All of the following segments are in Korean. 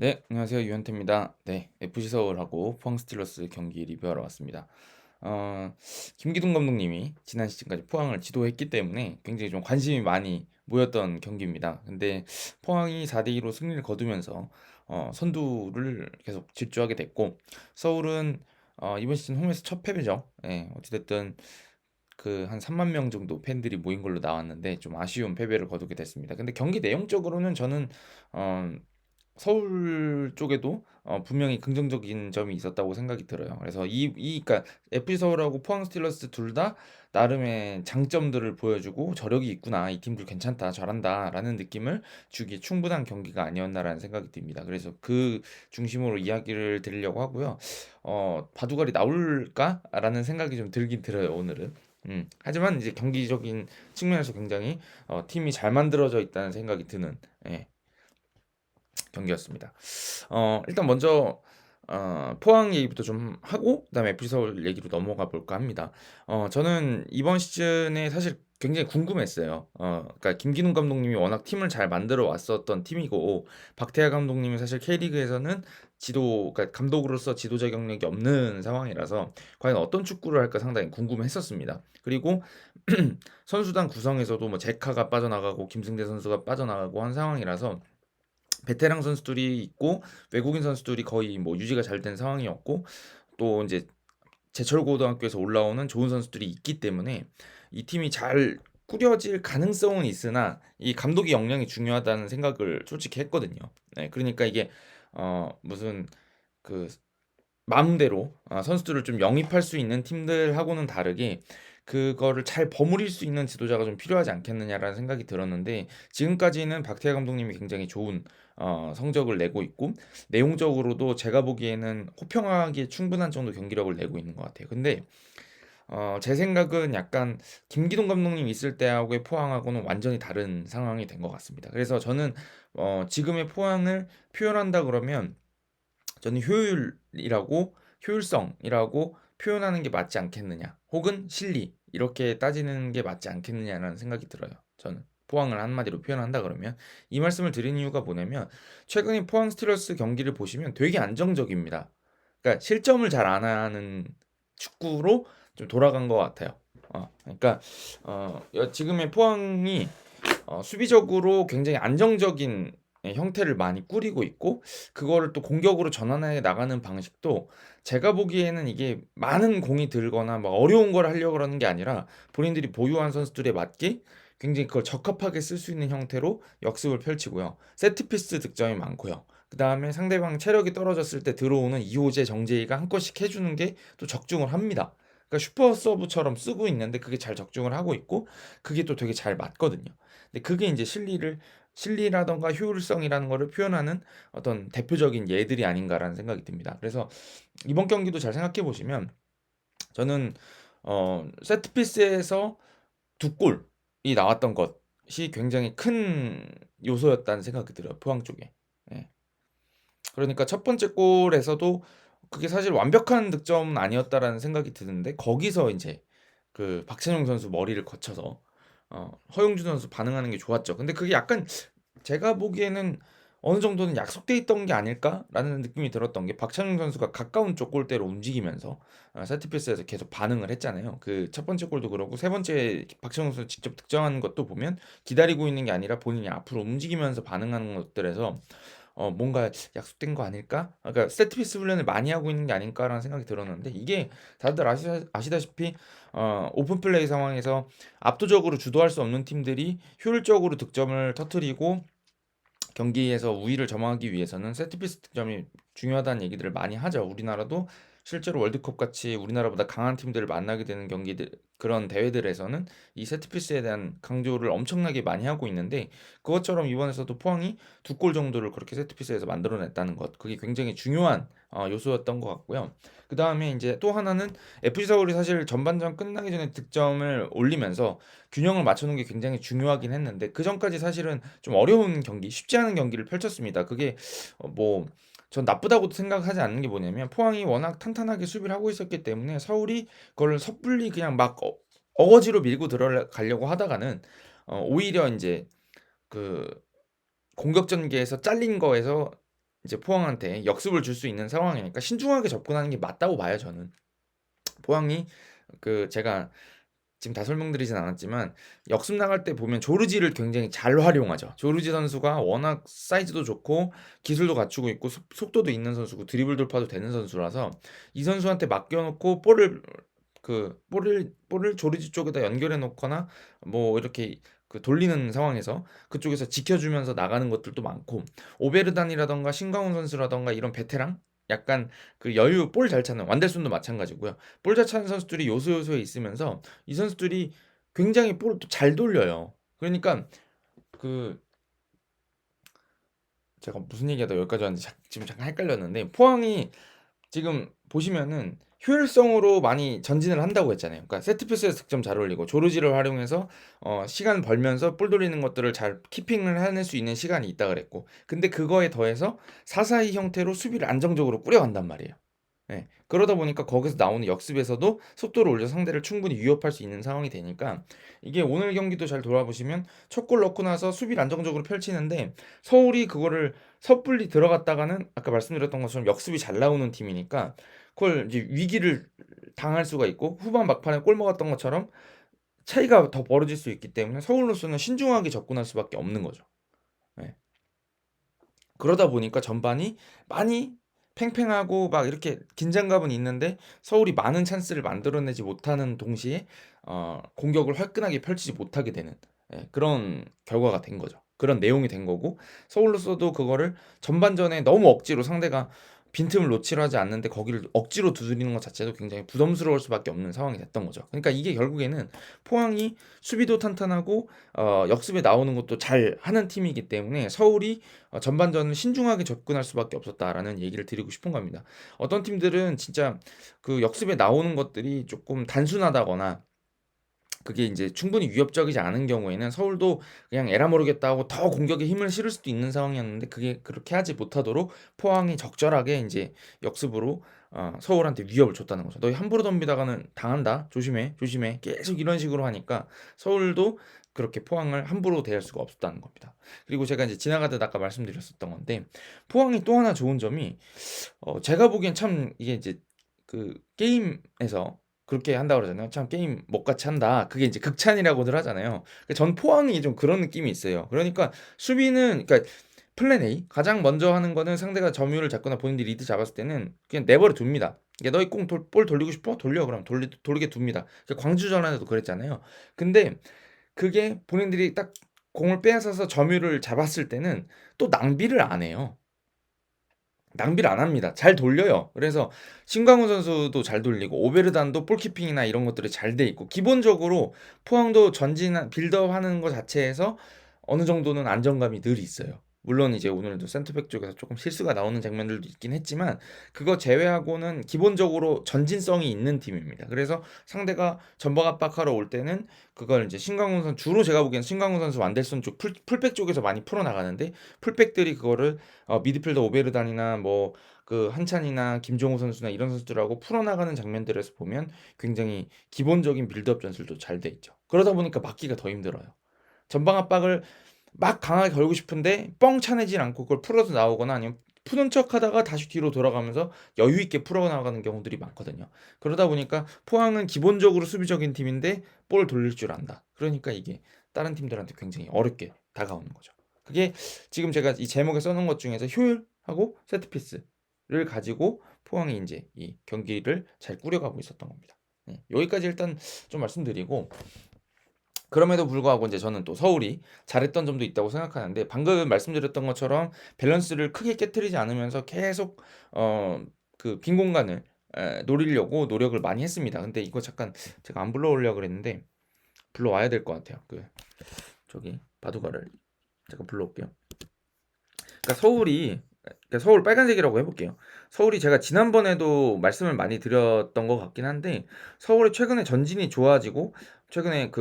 네, 안녕하세요. 유현태입니다. 네, FC 서울하고 포항 스틸러스 경기 리뷰하러 왔습니다. 어, 김기동 감독님이 지난 시즌까지 포항을 지도했기 때문에 굉장히 좀 관심이 많이 모였던 경기입니다. 근데 포항이 4대2로 승리를 거두면서 선두를 계속 질주하게 됐고, 서울은 이번 시즌 홈에서 첫 패배죠. 예, 어찌됐든 그 한 3만 명 정도 팬들이 모인 걸로 나왔는데 좀 아쉬운 패배를 거두게 됐습니다. 근데 경기 내용적으로는 저는 어, 서울 쪽에도 분명히 긍정적인 점이 있었다고 생각이 들어요. 그래서 그러니까 FC 서울하고 포항 스틸러스 둘 다 나름의 장점들을 보여주고 저력이 있구나, 이 팀들 괜찮다, 잘한다라는 느낌을 주기 충분한 경기가 아니었나라는 생각이 듭니다. 그래서 그 중심으로 이야기를 드리려고 하고요. 바둑알이 나올까라는 생각이 좀 들긴 들어요, 오늘은. 하지만 이제 경기적인 측면에서 굉장히 팀이 잘 만들어져 있다는 생각이 드는 예, 경기였습니다. 일단 먼저 포항 얘기부터 좀 하고 그다음에 FC 서울 얘기로 넘어가 볼까 합니다. 저는 이번 시즌에 사실 굉장히 궁금했어요. 그러니까 김기훈 감독님이 워낙 팀을 잘 만들어 왔었던 팀이고 박태하 감독님이 사실 K리그에서는 그러니까 감독으로서 지도자 경력이 없는 상황이라서 과연 어떤 축구를 할까 상당히 궁금했었습니다. 그리고 선수단 구성에서도 뭐 제카가 빠져나가고 김승대 선수가 빠져나가고 한 상황이라서 베테랑 선수들이 있고 외국인 선수들이 거의 뭐 유지가 잘 된 상황이었고 또 이제 제철고등학교에서 올라오는 좋은 선수들이 있기 때문에 이 팀이 잘 꾸려질 가능성은 있으나 이 감독의 역량이 중요하다는 생각을 솔직히 했거든요. 네, 그러니까 이게 무슨 그 마음대로 선수들을 좀 영입할 수 있는 팀들하고는 다르게 그거를 잘 버무릴 수 있는 지도자가 좀 필요하지 않겠느냐라는 생각이 들었는데 지금까지는 박태하 감독님이 굉장히 좋은 성적을 내고 있고 내용적으로도 제가 보기에는 호평하기에 충분한 정도 경기력을 내고 있는 것 같아요. 근데 제 생각은 약간 김기동 감독님 있을 때하고의 포항하고는 완전히 다른 상황이 된 것 같습니다. 그래서 저는 지금의 포항을 표현한다 그러면 저는 효율성이라고 표현하는 게 맞지 않겠느냐, 혹은 실리 이렇게 따지는 게 맞지 않겠느냐라는 생각이 들어요. 저는 포항을 한마디로 표현한다 그러면 이 말씀을 드린 이유가 뭐냐면 최근에 포항 스틸러스 경기를 보시면 되게 안정적입니다. 그러니까 실점을 잘 안 하는 축구로 좀 돌아간 것 같아요. 그러니까 지금의 포항이 수비적으로 굉장히 안정적인 형태를 많이 꾸리고 있고 그거를 또 공격으로 전환해 나가는 방식도 제가 보기에는 이게 많은 공이 들거나 막 어려운 걸 하려고 그러는 게 아니라 본인들이 보유한 선수들에 맞게 굉장히 그걸 적합하게 쓸 수 있는 형태로 역습을 펼치고요. 세트피스 득점이 많고요. 그 다음에 상대방 체력이 떨어졌을 때 들어오는 이호재, 정재희가 한 건씩 해주는 게 또 적중을 합니다. 그러니까 슈퍼 서브처럼 쓰고 있는데 그게 잘 적중을 하고 있고 그게 또 되게 잘 맞거든요. 근데 그게 이제 실리라던가 효율성이라는 거를 표현하는 어떤 대표적인 예들이 아닌가라는 생각이 듭니다. 그래서 이번 경기도 잘 생각해 보시면 저는 세트피스에서 두 골이 나왔던 것이 굉장히 큰 요소였다는 생각이 들어요. 포항 쪽에. 예. 그러니까 첫 번째 골에서도 그게 사실 완벽한 득점은 아니었다라는 생각이 드는데 거기서 이제 그 박찬용 선수 머리를 거쳐서 허용준 선수 반응하는 게 좋았죠. 근데 그게 약간 제가 보기에는 어느 정도는 약속돼 있던 게 아닐까라는 느낌이 들었던 게 박찬용 선수가 가까운 쪽 골대로 움직이면서 세트피스에서 계속 반응을 했잖아요. 그 첫 번째 골도 그렇고 세 번째 박찬용 선수 직접 득점하는 것도 보면 기다리고 있는 게 아니라 본인이 앞으로 움직이면서 반응하는 것들에서 뭔가 약속된 거 아닐까? 그러니까 세트피스 훈련을 많이 하고 있는 게 아닐까라는 생각이 들었는데 이게 다들 아시다시피 오픈 플레이 상황에서 압도적으로 주도할 수 없는 팀들이 효율적으로 득점을 터뜨리고 경기에서 우위를 점하기 위해서는 세트피스 득점이 중요하다는 얘기들을 많이 하죠. 우리나라도 실제로 월드컵 같이 우리나라보다 강한 팀들을 만나게 되는 경기들 그런 대회들에서는 이 세트피스에 대한 강조를 엄청나게 많이 하고 있는데 그것처럼 이번에서도 포항이 두 골 정도를 그렇게 세트피스에서 만들어냈다는 것 그게 굉장히 중요한 요소였던 것 같고요. 그 다음에 이제 또 하나는 FC 서울이 사실 전반전 끝나기 전에 득점을 올리면서 균형을 맞추는 게 굉장히 중요하긴 했는데 그 전까지 사실은 좀 어려운 경기, 쉽지 않은 경기를 펼쳤습니다. 그게 뭐 전 나쁘다고 생각하지 않는 게 뭐냐면 포항이 워낙 탄탄하게 수비를 하고 있었기 때문에 서울이 그걸 섣불리 그냥 막 어거지로 밀고 들어가려고 하다가는 오히려 이제 그 공격 전개에서 잘린 거에서 이제 포항한테 역습을 줄 수 있는 상황이니까 신중하게 접근하는 게 맞다고 봐요, 저는. 포항이 제가 지금 다 설명드리진 않았지만 역습 나갈 때 보면 조르지를 굉장히 잘 활용하죠. 조르지 선수가 워낙 사이즈도 좋고 기술도 갖추고 있고 속도도 있는 선수고 드리블 돌파도 되는 선수라서 이 선수한테 맡겨놓고 볼을 조르지 쪽에다 연결해 놓거나 뭐 이렇게 돌리는 상황에서 그쪽에서 지켜주면서 나가는 것들도 많고, 오베르단이라던가 신광훈 선수라던가 이런 베테랑 약간 여유 볼 잘 차는 완델손도 마찬가지고요. 볼 잘 차는 선수들이 요소요소에 있으면서 이 선수들이 굉장히 볼을 또 잘 돌려요. 그러니까 그 제가 무슨 얘기하다 여기까지 왔는지 지금 잠깐 헷갈렸는데, 포항이 지금 보시면은 효율성으로 많이 전진을 한다고 했잖아요. 그러니까 세트피스에서 득점 잘 올리고 조르지를 활용해서 시간 벌면서 볼 돌리는 것들을 잘 키핑을 해낼 수 있는 시간이 있다 그랬고, 근데 그거에 더해서 4-4-2 형태로 수비를 안정적으로 꾸려간단 말이에요. 네. 그러다 보니까 거기서 나오는 역습에서도 속도를 올려 상대를 충분히 위협할 수 있는 상황이 되니까, 이게 오늘 경기도 잘 돌아보시면 첫 골 넣고 나서 수비를 안정적으로 펼치는데, 서울이 그거를 섣불리 들어갔다가는 아까 말씀드렸던 것처럼 역습이 잘 나오는 팀이니까 그걸 이제 위기를 당할 수가 있고, 후반 막판에 골 먹었던 것처럼 차이가 더 벌어질 수 있기 때문에 서울로서는 신중하게 접근할 수밖에 없는 거죠. 네. 그러다 보니까 전반이 많이 팽팽하고 막 이렇게 긴장감은 있는데 서울이 많은 찬스를 만들어내지 못하는 동시에 공격을 화끈하게 펼치지 못하게 되는, 그런 결과가 된 거죠. 그런 내용이 된 거고, 서울로서도 그거를 전반전에 너무 억지로 상대가 빈틈을 놓치려 하지 않는데 거기를 억지로 두드리는 것 자체도 굉장히 부담스러울 수밖에 없는 상황이 됐던 거죠. 그러니까 이게 결국에는 포항이 수비도 탄탄하고 역습에 나오는 것도 잘 하는 팀이기 때문에 서울이 전반전을 신중하게 접근할 수밖에 없었다라는 얘기를 드리고 싶은 겁니다. 어떤 팀들은 진짜 역습에 나오는 것들이 조금 단순하다거나 그게 이제 충분히 위협적이지 않은 경우에는 서울도 그냥 에라 모르겠다 하고 더 공격에 힘을 실을 수도 있는 상황이었는데, 그게 그렇게 하지 못하도록 포항이 적절하게 이제 역습으로 서울한테 위협을 줬다는 거죠. 너희 함부로 덤비다가는 당한다. 조심해, 조심해. 계속 이런 식으로 하니까 서울도 그렇게 포항을 함부로 대할 수가 없었다는 겁니다. 그리고 제가 이제 지나가듯 아까 말씀드렸었던 건데, 포항이 또 하나 좋은 점이 제가 보기엔 참 이게 이제 게임에서 그렇게 한다 그러잖아요. 참 게임 먹같이 한다. 그게 이제 극찬이라고들 하잖아요. 전 포항이 좀 그런 느낌이 있어요. 그러니까 수비는, 그러니까 플랜 A 가장 먼저 하는 거는 상대가 점유율을 잡거나 본인들이 리드 잡았을 때는 그냥 내버려 둡니다. 그러니까 너희 볼 돌리고 싶어? 돌려. 그럼 돌리게 둡니다. 광주 전환에도 그랬잖아요. 근데 그게 본인들이 딱 공을 빼앗아서 점유율을 잡았을 때는 또 낭비를 안 해요. 낭비를 안 합니다. 잘 돌려요. 그래서 신광훈 선수도 잘 돌리고 오베르단도 볼키핑이나 이런 것들이 잘 돼 있고, 기본적으로 포항도 전진 빌드업하는 것 자체에서 어느 정도는 안정감이 늘 있어요. 물론 이제 오늘도 센터백 쪽에서 조금 실수가 나오는 장면들도 있긴 했지만 그거 제외하고는 기본적으로 전진성이 있는 팀입니다. 그래서 상대가 전방 압박하러 올 때는 그걸 이제 신광훈 선수, 주로 제가 보기엔 신광훈 선수 완델손 쪽 풀백 쪽에서 많이 풀어 나가는데, 풀백들이 그거를 미드필더 오베르단이나 뭐 한찬이나 김종우 선수나 이런 선수들하고 풀어나가는 장면들에서 보면 굉장히 기본적인 빌드업 전술도 잘 돼 있죠. 그러다 보니까 막기가 더 힘들어요. 전방 압박을 막 강하게 걸고 싶은데 뻥 차내질 않고 그걸 풀어서 나오거나 아니면 푸는 척 하다가 다시 뒤로 돌아가면서 여유 있게 풀어나가는 경우들이 많거든요. 그러다 보니까 포항은 기본적으로 수비적인 팀인데 볼 돌릴 줄 안다. 그러니까 이게 다른 팀들한테 굉장히 어렵게 다가오는 거죠. 그게 지금 제가 이 제목에 써놓은 것 중에서 효율하고 세트피스를 가지고 포항이 이제 이 경기를 잘 꾸려가고 있었던 겁니다. 여기까지 일단 좀 말씀드리고, 그럼에도 불구하고 이제 저는 또 서울이 잘했던 점도 있다고 생각하는데, 방금 말씀드렸던 것처럼 밸런스를 크게 깨트리지 않으면서 계속 빈 공간을 노리려고 노력을 많이 했습니다. 근데 이거 잠깐 제가 안 불러오려고 그랬는데 불러와야 될 것 같아요. 저기 바둑아를 잠깐 불러올게요. 그러니까 서울 빨간색이라고 해볼게요. 서울이 제가 지난번에도 말씀을 많이 드렸던 것 같긴 한데, 서울이 최근에 전진이 좋아지고 최근에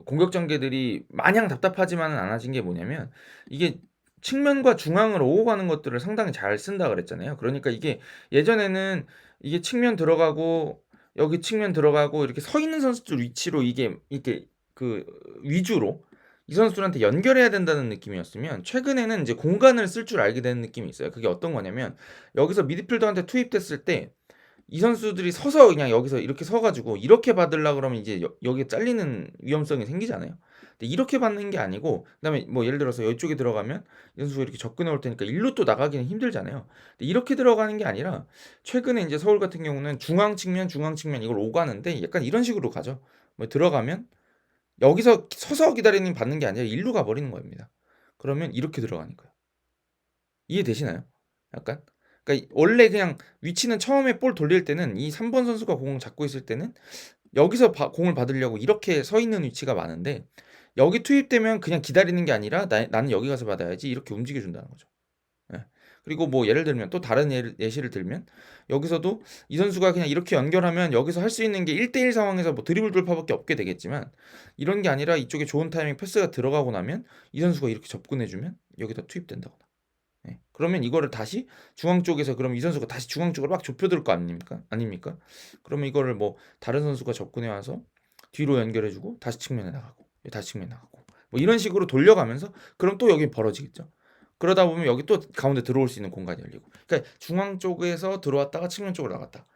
공격 전개들이 마냥 답답하지만은 않아진 게 뭐냐면, 이게 측면과 중앙을 오고 가는 것들을 상당히 잘 쓴다 그랬잖아요. 그러니까 이게 예전에는 이게 측면 들어가고 여기 측면 들어가고 이렇게 서 있는 선수들 위치로 이게 이렇게 위주로 이 선수들한테 연결해야 된다는 느낌이었으면 최근에는 이제 공간을 쓸 줄 알게 되는 느낌이 있어요. 그게 어떤 거냐면 여기서 미드필더한테 투입됐을 때 이 선수들이 서서 그냥 여기서 이렇게 서 가지고 이렇게 받으려 그러면 이제 여기에 잘리는 위험성이 생기잖아요. 근데 이렇게 받는 게 아니고 그다음에 뭐 예를 들어서 이쪽에 들어가면 이 선수가 이렇게 접근해 올 테니까 일로 또 나가기는 힘들잖아요. 근데 이렇게 들어가는 게 아니라 최근에 인제 서울 같은 경우는 중앙 측면 이걸 오가는데 약간 이런 식으로 가죠. 뭐 들어가면 여기서 서서 기다리는 받는 게 아니라 일로 가 버리는 겁니다. 그러면 이렇게 들어가는 거예요. 이해되시나요? 약간? 그러니까 원래 그냥 위치는 처음에 볼 돌릴 때는 이 3번 선수가 공을 잡고 있을 때는 여기서 공을 받으려고 이렇게 서 있는 위치가 많은데 여기 투입되면 그냥 기다리는 게 아니라 나는 여기 가서 받아야지 이렇게 움직여 준다는 거죠. 예. 그리고 뭐 예를 들면 또 다른 예시를 들면 여기서도 이 선수가 그냥 이렇게 연결하면 여기서 할 수 있는 게 1 대 1 상황에서 뭐 드리블 돌파밖에 없게 되겠지만 이런 게 아니라 이쪽에 좋은 타이밍 패스가 들어가고 나면 이 선수가 이렇게 접근해 주면 여기다 투입된다거나. 예. 그러면 이거를 다시 중앙 쪽에서 그럼 이 선수가 다시 중앙 쪽으로 막 좁혀들 거 아닙니까? 아닙니까? 그러면 이거를 뭐 다른 선수가 접근해 와서 뒤로 연결해 주고 다시 측면에 나가고 다시 측면에 나가고 뭐 이런 식으로 돌려가면서 그럼 또 여기 벌어지겠죠. 그러다 보면 여기 또 가운데 들어올 수 있는 공간이 열리고. 그러니까 중앙 쪽에서 들어왔다가 측면 쪽으로 나갔다.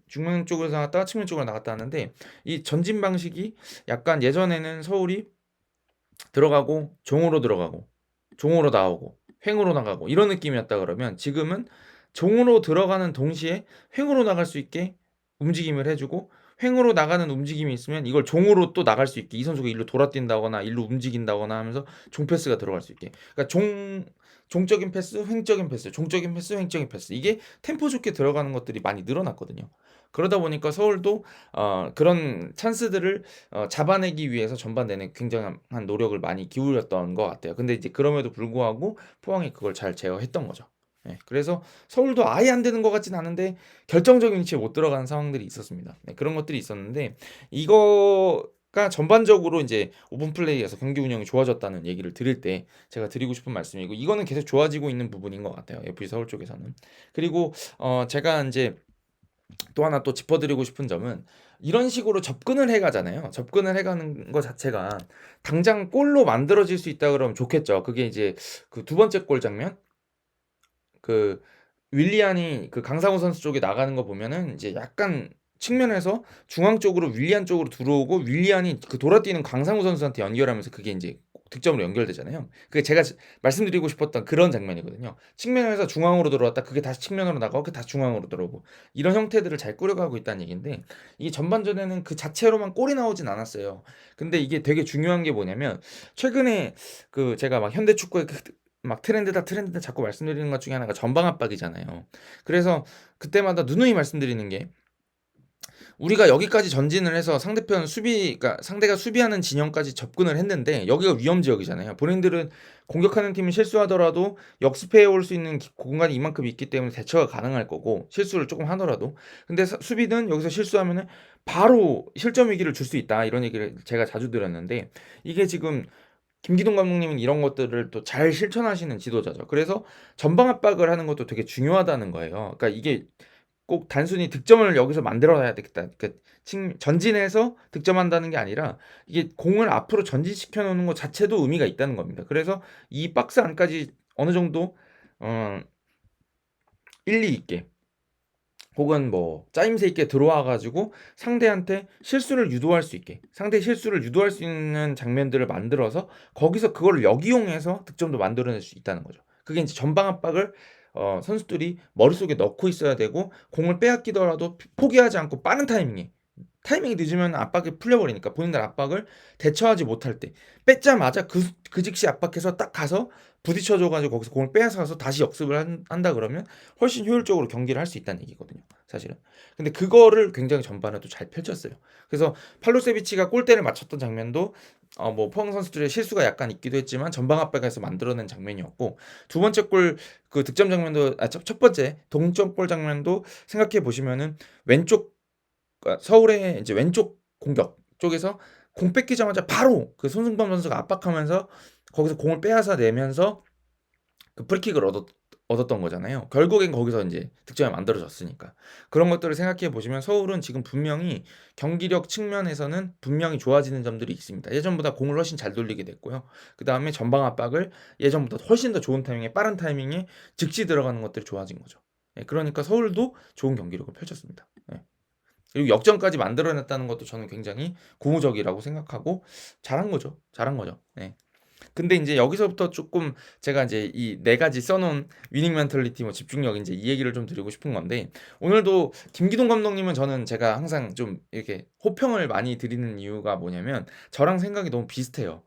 중앙 쪽으로 나갔다가 측면 쪽으로 나갔다 하는데 이 전진 방식이 약간 예전에는 서울이 들어가고 종으로 들어가고 종으로 나오고 횡으로 나가고 이런 느낌이었다 그러면 지금은 종으로 들어가는 동시에 횡으로 나갈 수 있게 움직임을 해 주고 횡으로 나가는 움직임이 있으면 이걸 종으로 또 나갈 수 있게 이 선수가 일로 돌아뛴다거나 일로 움직인다거나 하면서 종 패스가 들어갈 수 있게. 그러니까 종적인 패스, 횡적인 패스, 종적인 패스, 횡적인 패스 이게 템포 좋게 들어가는 것들이 많이 늘어났거든요. 그러다 보니까 서울도 그런 찬스들을 잡아내기 위해서 전반 내내 굉장한 노력을 많이 기울였던 것 같아요. 근데 이제 그럼에도 불구하고 포항이 그걸 잘 제어했던 거죠. 예. 그래서 서울도 아예 안 되는 것 같진 않은데 결정적인 위치에 못 들어가는 상황들이 있었습니다. 네, 그런 것들이 있었는데 이거가 전반적으로 인제 오픈 플레이에서 경기 운영이 좋아졌다는 얘기를 드릴 때 제가 드리고 싶은 말씀이고 이거는 계속 좋아지고 있는 부분인 것 같아요, FC 서울 쪽에서는. 그리고 제가 인제 또 하나 또 짚어드리고 싶은 점은 이런 식으로 접근을 해 가잖아요. 접근을 해 가는 거 자체가 당장 골로 만들어질 수 있다 그러면 좋겠죠. 그게 이제 그 두 번째 골 장면 그 윌리안이 그 강상우 선수 쪽에 나가는 거 보면은 이제 약간 측면에서 중앙 쪽으로 윌리안 쪽으로 들어오고 윌리안이 그 돌아뛰는 강상우 선수한테 연결하면서 그게 인제 득점으로 연결되잖아요. 그게 제가 말씀드리고 싶었던 그런 장면이거든요. 측면에서 중앙으로 들어왔다 그게 다시 측면으로 나가고 그게 다시 중앙으로 들어오고 이런 형태들을 잘 꾸려가고 있다는 얘긴데 이게 전반전에는 그 자체로만 골이 나오진 않았어요. 근데 이게 되게 중요한 게 뭐냐면 최근에 그 제가 막 현대 축구의 막 트렌드다 자꾸 말씀드리는 것 중에 하나가 전방 압박이잖아요. 그래서 그때마다 누누이 말씀드리는 게 우리가 여기까지 전진을 해서 상대편 수비 그러니까 상대가 수비하는 진영까지 접근을 했는데 여기가 위험 지역이잖아요. 본인들은 공격하는 팀이 실수하더라도 역습해 올 수 있는 공간이 이만큼 있기 때문에 대처가 가능할 거고 실수를 조금 하더라도. 근데 수비는 여기서 실수하면은 바로 실점 위기를 줄 수 있다. 이런 얘기를 제가 자주 드렸는데 이게 지금 김기동 감독님은 이런 것들을 또 잘 실천하시는 지도자죠. 그래서 전방 압박을 하는 것도 되게 중요하다는 거예요. 그러니까 이게 꼭 단순히 득점을 여기서 만들어야 되겠다. 그러니까 전진해서 득점한다는 게 아니라 이게 공을 앞으로 전진시켜 놓는 것 자체도 의미가 있다는 겁니다. 그래서 이 박스 안까지 어느 정도 어 일리 있게 혹은 뭐 짜임새 있게 들어와 가지고 상대한테 실수를 유도할 수 있게 상대의 실수를 유도할 수 있는 장면들을 만들어서 거기서 그거를 역이용해서 득점도 만들어낼 수 있다는 거죠. 그게 인제 전방 압박을 선수들이 머릿속에 넣고 있어야 되고 공을 빼앗기더라도 포기하지 않고 빠른 타이밍이 늦으면 압박이 풀려 버리니까 본인들 압박을 대처하지 못할 때 뺏자마자 그 즉시 압박해서 딱 가서 부딪혀 줘 가지고 거기서 공을 빼앗아 가서 다시 역습을 한다 그러면 훨씬 효율적으로 경기를 할 수 있다는 얘기거든요 사실은. 근데 그거를 굉장히 전반에도 잘 펼쳤어요. 그래서 팔로세비치가 골대를 맞췄던 장면도 뭐 포항 선수들의 실수가 약간 있기도 했지만 전방 압박에서 만들어낸 장면이었고 두 번째 골 그 득점 장면도 첫 번째 동점골 장면도 생각해 보시면은 왼쪽 서울의 이제 왼쪽 공격 쪽에서 공 뺏기자마자 바로 그 손승범 선수가 압박하면서 거기서 공을 빼앗아 내면서 그 프리킥을 얻었던 거잖아요. 결국엔 거기서 인제 득점이 만들어졌으니까. 그런 것들을 생각해 보시면 서울은 지금 분명히 경기력 측면에서는 분명히 좋아지는 점들이 있습니다. 예전보다 공을 훨씬 잘 돌리게 됐고요. 그다음에 전방 압박을 예전보다 훨씬 더 좋은 타이밍에 빠른 타이밍에 즉시 들어가는 것들이 좋아진 거죠. 예 그러니까 서울도 좋은 경기력을 펼쳤습니다. 예. 그리고 역전까지 만들어 냈다는 것도 저는 굉장히 고무적이라고 생각하고 잘한 거죠. 잘한 거죠. 예. 근데 인제 여기서부터 쪼끔 제가 인제 이 4 가지 써 놓은 위닝 멘탈리티 뭐 집중력 인제 이 얘기를 좀 드리고 싶은 건데 오늘도 김기동 감독님은 저는 제가 항상 좀 이렇게 호평을 많이 드리는 이유가 뭐냐면 저랑 생각이 너무 비슷해요.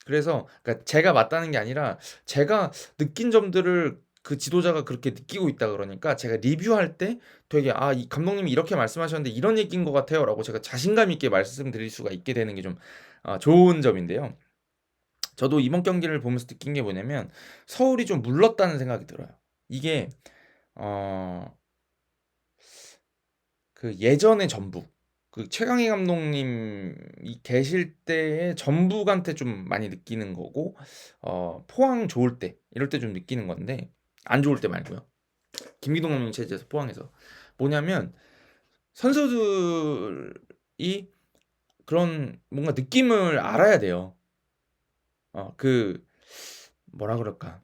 그래서 그러니까 제가 맞다는 게 아니라 제가 느낀 점들을 그 지도자가 그렇게 느끼고 있다 그러니까 제가 리뷰할 때 되게 '아 이 감독님이 이렇게 말씀하셨는데 이런 얘기인 것 같아요.'라고 제가 자신감 있게 말씀드릴 수가 있게 되는 게 좀 좋은 점인데요. 저도 이번 경기를 보면서 느낀 게 뭐냐면 서울이 좀 물렀다는 생각이 들어요. 이게 어 그 예전의 전북 그 최강희 감독님이 계실 때의 전북한테 좀 많이 느끼는 거고 포항 좋을 때 이럴 때 좀 느끼는 건데 안 좋을 때 말고요. 김기동 감독님 체제에서 포항에서. 뭐냐면 선수들이 그런 뭔가 느낌을 알아야 돼요. 그 뭐라 그럴까.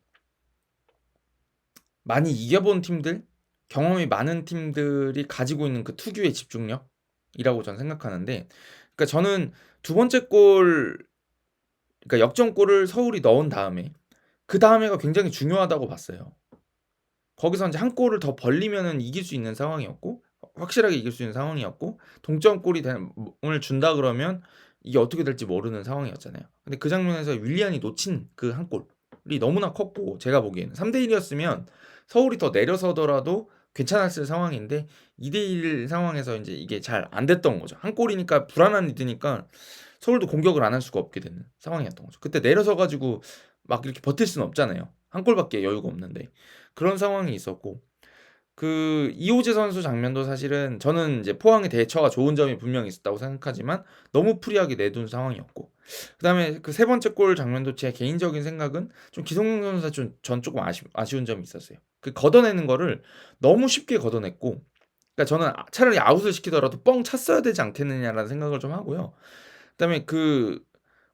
많이 이겨 본 팀들, 경험이 많은 팀들이 가지고 있는 그 특유의 집중력이라고 저는 생각하는데 그러니까 저는 두 번째 골 그러니까 역전골을 서울이 넣은 다음에 그다음에가 굉장히 중요하다고 봤어요. 거기서 인제 한 골을 더 벌리면은 이길 수 있는 상황이었고 확실하게 이길 수 있는 상황이었고 동점골이 을 준다 그러면 이게 어떻게 될지 모르는 상황이었잖아요. 근데 그 장면에서 윌리안이 놓친 그 한 골이 너무나 컸고 제가 보기에는 3대 1 이었으면 서울이 더 내려서더라도 괜찮았을 상황인데 2대 1 상황에서 인제 이게 잘 안 됐던 거죠. 한 골이니까 불안한 리드니까 서울도 공격을 안 할 수가 없게 되는 상황이었던 거죠. 그때 내려서 가지고 막 이렇게 버틸 수는 없잖아요. 한 골밖에 여유가 없는데. 그런 상황이 있었고 그 이호재 선수 장면도 사실은 저는 이제 포항의 대처가 좋은 점이 분명히 있었다고 생각하지만 너무 프리하게 내둔 상황이었고 그다음에 그 세 번째 골 장면도 제 개인적인 생각은 좀 기성용 선수가 좀 전 쪼끔 아쉬운 점이 있었어요. 그 걷어내는 거를 너무 쉽게 걷어냈고 그러니까 저는 차라리 아웃을 시키더라도 뻥 찼어야 되지 않겠느냐라는 생각을 좀 하고요. 그다음에 그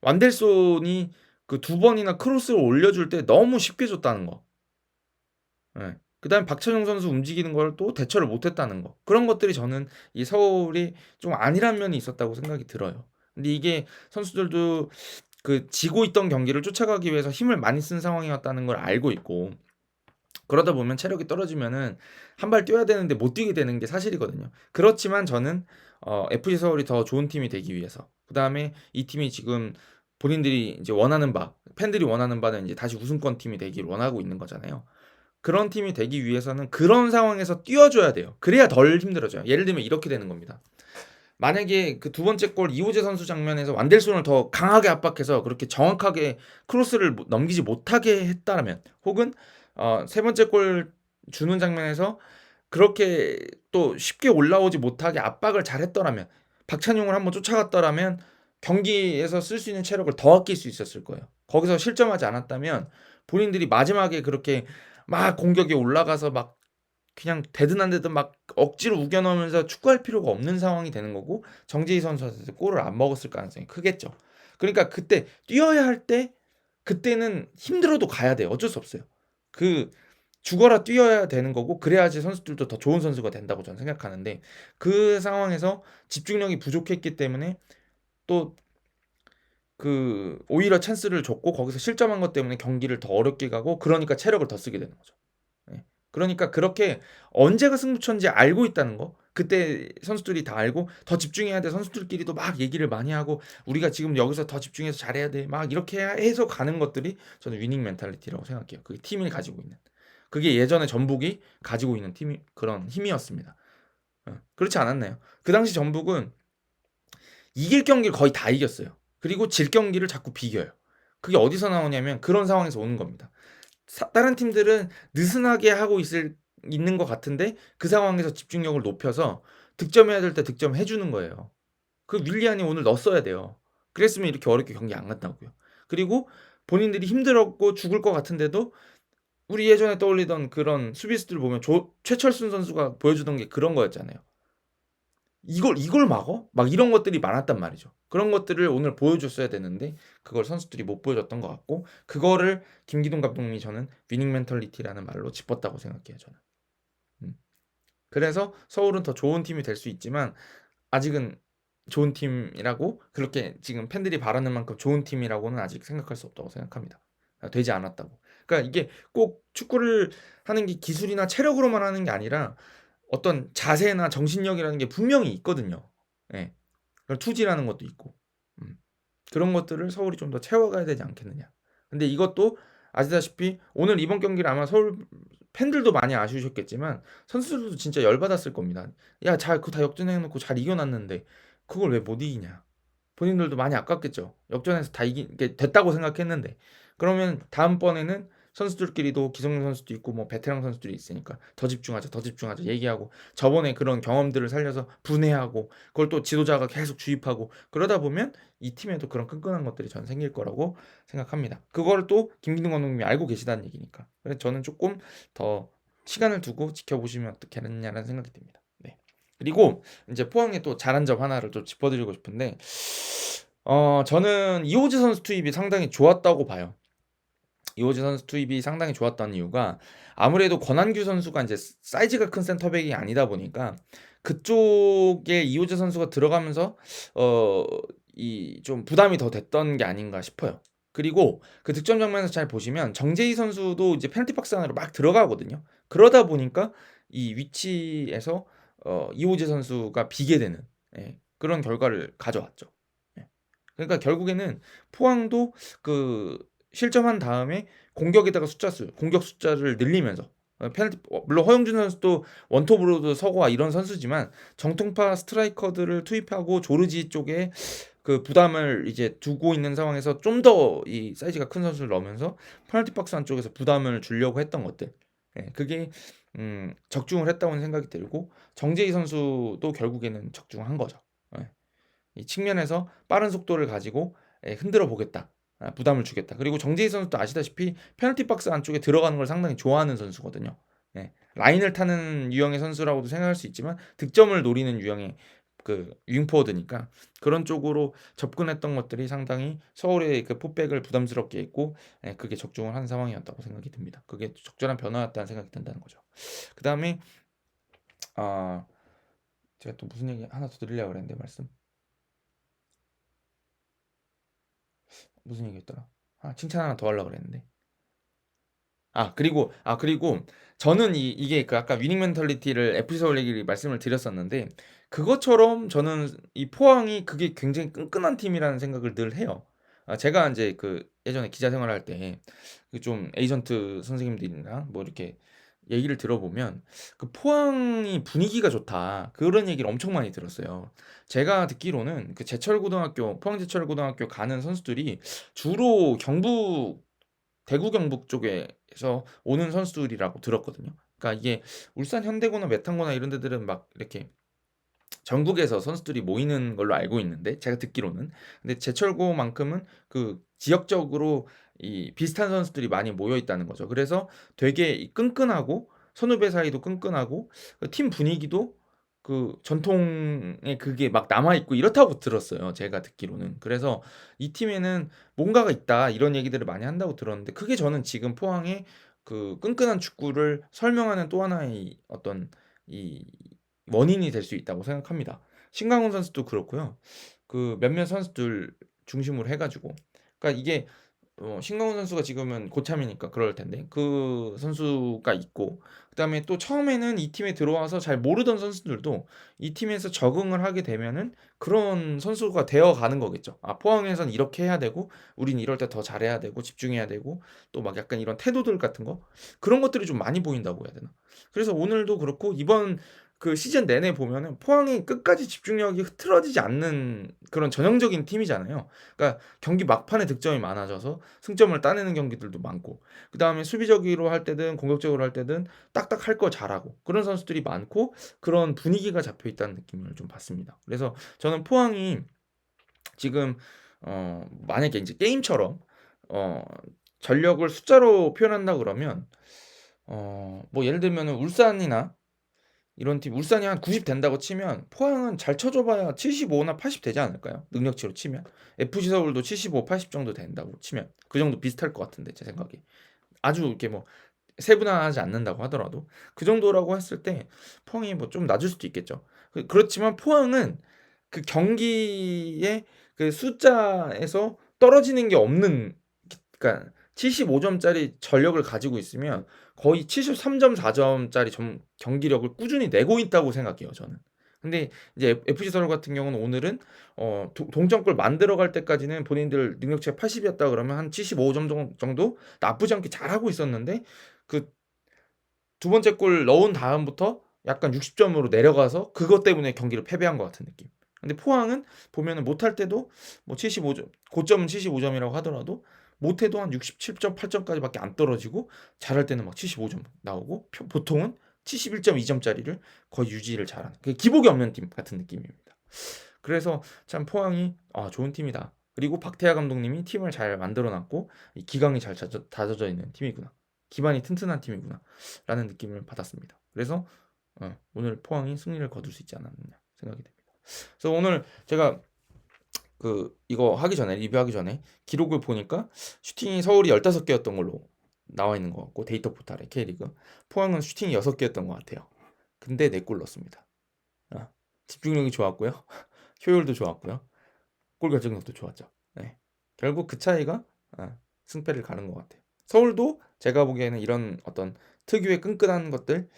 완델손이 그 두 번이나 크로스를 올려줄 때 너무 쉽게 줬다는 거. 예. 그다음에 박찬용 선수 움직이는 걸 또 대처를 못 했다는 거. 그런 것들이 저는 이 서울이 좀 안일한 면이 있었다고 생각이 들어요. 근데 이게 선수들도 그 지고 있던 경기를 쫓아가기 위해서 힘을 많이 쓴 상황이었다는 걸 알고 있고 그러다 보면 체력이 떨어지면은 한 발 뛰어야 되는데 못 뛰게 되는 게 사실이거든요. 그렇지만 저는 FC 서울이 더 좋은 팀이 되기 위해서 그다음에 이 팀이 지금 본인들이 이제 원하는 바 팬들이 원하는 바는 이제 다시 우승권 팀이 되기를 원하고 있는 거잖아요. 그런 팀이 되기 위해서는 그런 상황에서 뛰어 줘야 돼요. 그래야 덜 힘들어져요. 예를 들면 이렇게 되는 겁니다. 만약에 그 두 번째 골 이호재 선수 장면에서 완델손을 더 강하게 압박해서 그렇게 정확하게 크로스를 넘기지 못하게 했다라면 혹은 세 번째 골 주는 장면에서 그렇게 또 쉽게 올라오지 못하게 압박을 잘했더라면 박찬용을 한번 쫓아갔더라면 경기에서 쓸 수 있는 체력을 더 아낄 수 있었을 거예요. 거기서 실점하지 않았다면 본인들이 마지막에 그렇게 막 공격에 올라가서 막 그냥 되든 안 되든 막 억지로 우겨 넣으면서 축구할 필요가 없는 상황이 되는 거고 정재희 선수한테 골을 안 먹었을 가능성이 크겠죠. 그러니까 그때 뛰어야 할 때 그때는 힘들어도 가야 돼요. 어쩔 수 없어요. 그 죽어라 뛰어야 되는 거고 그래야지 선수들도 더 좋은 선수가 된다고 저는 생각하는데 그 상황에서 집중력이 부족했기 때문에 또 그 오히려 찬스를 줬고 거기서 실점한 것 때문에 경기를 더 어렵게 가고 그러니까 체력을 더 쓰게 되는 거죠. 예. 그러니까 그렇게 언제가 승부처인지 알고 있다는 거. 그때 선수들이 다 알고 더 집중해야 돼. 선수들끼리도 막 얘기를 많이 하고 우리가 지금 여기서 더 집중해서 잘해야 돼. 막 이렇게 해서 가는 것들이 저는 위닝 멘탈리티라고 생각해요. 그게 팀이 가지고 있는. 그게 예전에 전북이 가지고 있는 팀이 그런 힘이었습니다. 그렇지 않았나요? 그 당시 전북은 이길 경기를 거의 다 이겼어요. 그리고 질 경기를 자꾸 비겨요. 그게 어디서 나오냐면 그런 상황에서 오는 겁니다. 다른 팀들은 느슨하게 하고 있는 것 같은데 그 상황에서 집중력을 높여서 득점해야 될 때 득점해 주는 거예요. 그 윌리안이 오늘 넣었어야 돼요. 그랬으면 이렇게 어렵게 경기 안 간다고요. 그리고 본인들이 힘들었고 죽을 것 같은데도 우리 예전에 떠올리던 그런 수비수들 보면 최철순 선수가 보여주던 게 그런 거였잖아요. 이걸 막어? 막 이런 것들이 많았단 말이죠. 그런 것들을 오늘 보여줬어야 되는데 그걸 선수들이 못 보여줬던 것 같고, 그거를 김기동 감독님이 저는 위닝 멘털리티라는 말로 짚었다고 생각해요, 저는. 음. 그래서 서울은 더 좋은 팀이 될 수 있지만 아직은 좋은 팀이라고, 그렇게 지금 팬들이 바라는 만큼 좋은 팀이라고는 아직 생각할 수 없다고 생각합니다. 되지 않았다고. 그러니까 이게 꼭 축구를 하는 게 기술이나 체력으로만 하는 게 아니라 어떤 자세나 정신력이라는 게 분명히 있거든요. 예. 그리고 투지라는 것도 있고. 음. 그런 것들을 서울이 좀 더 채워가야 되지 않겠느냐. 근데 이것도 아시다시피 오늘 이번 경기를 아마 서울 팬들도 많이 아쉬우셨겠지만 선수들도 진짜 열받았을 겁니다. 야, 그거 다 역전해 놓고 잘 이겨놨는데 그걸 왜 못 이기냐. 본인들도 많이 아깝겠죠. 역전해서 다 이게 됐다고 생각했는데. 그러면 다음번에는 선수들끼리도 기성용 선수도 있고 뭐 베테랑 선수들이 있으니까 더 집중하자, 더 집중하자 얘기하고, 저번에 그런 경험들을 살려서 분해하고, 그걸 또 지도자가 계속 주입하고, 그러다 보면 이 팀에도 그런 끈끈한 것들이 전 생길 거라고 생각합니다. 그걸 또 김기동 감독님이 알고 계시다는 얘기니까. 그래서 저는 조금 더 시간을 두고 지켜보시면 어떻겠느냐라는 생각이 듭니다. 네. 그리고 이제 포항에 또 잘한 점 하나를 또 짚어드리고 싶은데, 저는 이호재 선수 투입이 상당히 좋았다고 봐요. 이호재 선수 투입이 상당히 좋았던 이유가, 아무래도 권한규 선수가 이제 사이즈가 큰 센터백이 아니다 보니까 그쪽에 이호재 선수가 들어가면서 이 좀 부담이 더 됐던 게 아닌가 싶어요. 그리고 그 득점 장면에서 잘 보시면 정재희 선수도 이제 페널티 박스 안으로 막 들어가거든요. 그러다 보니까 이 위치에서 이호재 선수가 비게 되는, 예, 그런 결과를 가져왔죠. 예. 그러니까 결국에는 포항도 그 실점한 다음에 공격 숫자를 늘리면서, 페널티, 물론 허용준 선수도 원톱으로도 서고 이런 선수지만 정통파 스트라이커들을 투입하고 조르지 쪽에 그 부담을 이제 두고 있는 상황에서 좀 더 이 사이즈가 큰 선수를 넣으면서 페널티 박스 안쪽에서 부담을 주려고 했던 것들, 예, 그게 적중을 했다고 생각이 들고, 정재희 선수도 결국에는 적중한 거죠. 예. 이 측면에서 빠른 속도를 가지고 흔들어 보겠다. 부담을 주겠다. 그리고 정재희 선수도 아시다시피 페널티 박스 안쪽에 들어가는 걸 상당히 좋아하는 선수거든요. 예. 라인을 타는 유형의 선수라고도 생각할 수 있지만 득점을 노리는 유형의 그 윙포워드니까, 그런 쪽으로 접근했던 것들이 상당히 서울의 그 포백을 부담스럽게 했고, 그게 적중을 한 상황이었다고 생각이 듭니다. 그게 적절한 변화였다는 생각이 든다는 거죠. 그 다음에 아 제가 또 무슨 얘기 하나 더 드리려고 그랬는데, 말씀 무슨 얘기였더라? 칭찬 하나 더 하려고 그랬는데. 그리고 저는 이게 그 아까 위닝 멘털리티를 FC 서울 얘기를 말씀을 드렸었는데, 그것처럼 저는 이 포항이 그게 굉장히 끈끈한 팀이라는 생각을 늘 해요. 제가 이제 그 예전에 기자 생활할 때 그 좀 에이전트 선생님들이나 뭐 이렇게 얘기를 들어보면 그 포항이 분위기가 좋다, 그런 얘기를 엄청 많이 들었어요. 제가 듣기로는 그 제철고등학교, 포항제철고등학교 가는 선수들이 주로 대구 경북 쪽에서 오는 선수들이라고 들었거든요. 그러니까 이게 울산 현대고나 메탄고나 이런 데들은 막 이렇게 전국에서 선수들이 모이는 걸로 알고 있는데, 제가 듣기로는. 근데 제철고만큼은 그 지역적으로 이 비슷한 선수들이 많이 모여 있다는 거죠. 그래서 되게 끈끈하고 선후배 사이도 끈끈하고 그팀 분위기도 그 전통의 그게 막 남아 있고 이렇다고 들었어요, 제가 듣기로는. 그래서 이 팀에는 뭔가가 있다 이런 얘기들을 많이 한다고 들었는데, 그게 저는 지금 포항의 그 끈끈한 축구를 설명하는 또 하나의 어떤 이 원인이 될 수 있다고 생각합니다. 신강훈 선수도 그렇고요. 그 몇몇 선수들 중심으로 해가지고, 그러니까 이게 신강훈 선수가 지금은 고참이니까 그럴 텐데 그 선수가 있고, 그다음에 또 처음에는 이 팀에 들어와서 잘 모르던 선수들도 이 팀에서 적응을 하게 되면은 그런 선수가 되어 가는 거겠죠. 포항에선 이렇게 해야 되고 우린 이럴 때 더 잘해야 되고 집중해야 되고, 또 막 약간 이런 태도들 같은 거, 그런 것들이 좀 많이 보인다고 해야 되나. 그래서 오늘도 그렇고 이번 그 시즌 내내 보면은 포항이 끝까지 집중력이 흐트러지지 않는 그런 전형적인 팀이잖아요. 그러니까 경기 막판에 득점이 많아져서 승점을 따내는 경기들도 많고, 그다음에 수비적으로 할 때든 공격적으로 할 때든 딱딱 할 거 잘하고, 그런 선수들이 많고 그런 분위기가 잡혀 있다는 느낌을 좀 받습니다. 그래서 저는 포항이 지금 만약에 이제 게임처럼 어 전력을 숫자로 표현한다 그러면 뭐 예를 들면은 울산이나 이런 팀, 울산이 한 90 된다고 치면 포항은 잘 쳐줘 봐야 75나 80 되지 않을까요? 능력치로 치면. FC 서울도 75, 80 정도 된다고 치면 그 정도 비슷할 것 같은데 제 생각에. 아주 이렇게 뭐 세분화하지 않는다고 하더라도 그 정도라고 했을 때 포항이 뭐 좀 낮을 수도 있겠죠. 그렇지만 포항은 그 경기의 그 숫자에서 떨어지는 게 없는, 그러니까 75점짜리 전력을 가지고 있으면 거의 73.4점짜리 경기력을 꾸준히 내고 있다고 생각해요, 저는. 근데 이제 FC 서울 같은 경우는 오늘은 동점골 만들어 갈 때까지는 본인들 능력치가 80이었다 그러면 한 75점 정도 나쁘지 않게 잘하고 있었는데 그 두 번째 골 넣은 다음부터 약간 60점으로 내려가서 그것 때문에 경기를 패배한 것 같은 느낌. 근데 포항은 보면은 못할 때도 뭐 75점, 고점은 75점이라고 하더라도 못해도 한 67점, 8점까지밖에 안 떨어지고 잘할 때는 막 75점 나오고 보통은 71.2점짜리를 거의 유지를 잘하는 기복이 없는 팀 같은 느낌입니다. 그래서 참 포항이 좋은 팀이다. 그리고 박태하 감독님이 팀을 잘 만들어놨고 기강이 잘 다져져 있는 팀이구나. 기반이 튼튼한 팀이구나 라는 느낌을 받았습니다. 그래서 오늘 포항이 승리를 거둘 수 있지 않았느냐 생각이 됩니다. 그래서 오늘 제가 이거 하기 전에, 리뷰하기 전에 기록을 보니까 슈팅이 서울이 15개였던 걸로 나와 있는 것 같고, 데이터 포탈에 K리그 포항은 슈팅이 6개였던 것 같아요. 근데 4골 넣었습니다. 집중력이 좋았고요. 효율도 좋았고요. 골 결정력도 좋았죠. 네. 결국 그 차이가 승패를 가는 것 같아요. 서울도 제가 보기에는 이런 어떤 특유의 끈끈한 것들,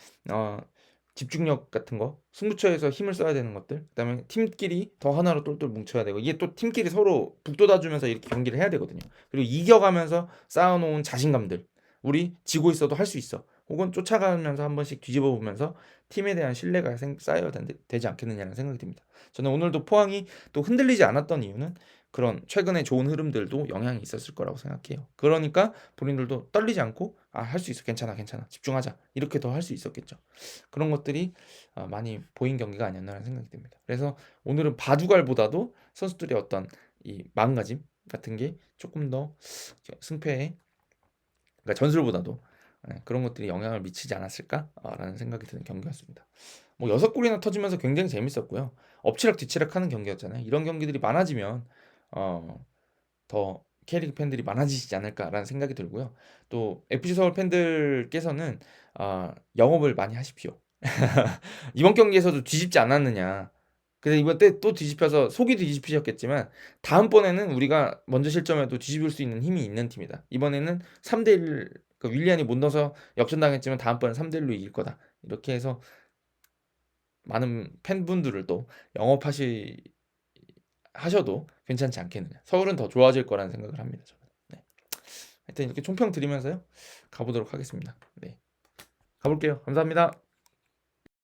집중력 같은 거, 승부처에서 힘을 써야 되는 것들, 그다음에 팀끼리 더 하나로 똘똘 뭉쳐야 되고, 이게 또 팀끼리 서로 북돋아주면서 이렇게 경기를 해야 되거든요. 그리고 이겨가면서 쌓아놓은 자신감들, 우리 지고 있어도 할 수 있어, 혹은 쫓아가면서 한 번씩 뒤집어 보면서 팀에 대한 신뢰가 쌓여야 되지 않겠느냐는 생각이 듭니다. 저는 오늘도 포항이 또 흔들리지 않았던 이유는 그런 최근에 좋은 흐름들도 영향이 있었을 거라고 생각해요. 그러니까 본인들도 떨리지 않고 할 수 있어, 괜찮아, 집중하자, 이렇게 더 할 수 있었겠죠. 그런 것들이 많이 보인 경기가 아니었나라는 생각이 듭니다. 그래서 오늘은 바둑알보다도 선수들의 어떤 이 마음가짐 같은 게 조금 더 승패에, 그러니까 전술보다도 그런 것들이 영향을 미치지 않았을까라는 생각이 드는 경기였습니다. 뭐 6골이나 터지면서 굉장히 재밌었고요. 엎치락 뒤치락 하는 경기였잖아요. 이런 경기들이 많아지면 더 K리그 팬들이 많아지지 않을까라는 생각이 들고요. 또 FC 서울 팬들께서는 영업을 많이 하십시오. 이번 경기에서도 뒤집지 않았느냐. 그래서 이번 때 또 뒤집혀서 속이 뒤집히셨겠지만 다음번에는 우리가 먼저 실점해도 뒤집을 수 있는 힘이 있는 팀이다. 이번에는 3대1, 윌리안이 못 넣어서 역전당했지만 다음번엔 3대1로 이길 거다. 이렇게 해서 많은 팬분들을 또 하셔도 괜찮지 않겠느냐. 서울은 더 좋아질 거라는 생각을 합니다. 저는. 네. 하여튼 이렇게 총평 드리면서요, 가보도록 하겠습니다. 네. 가볼게요. 감사합니다.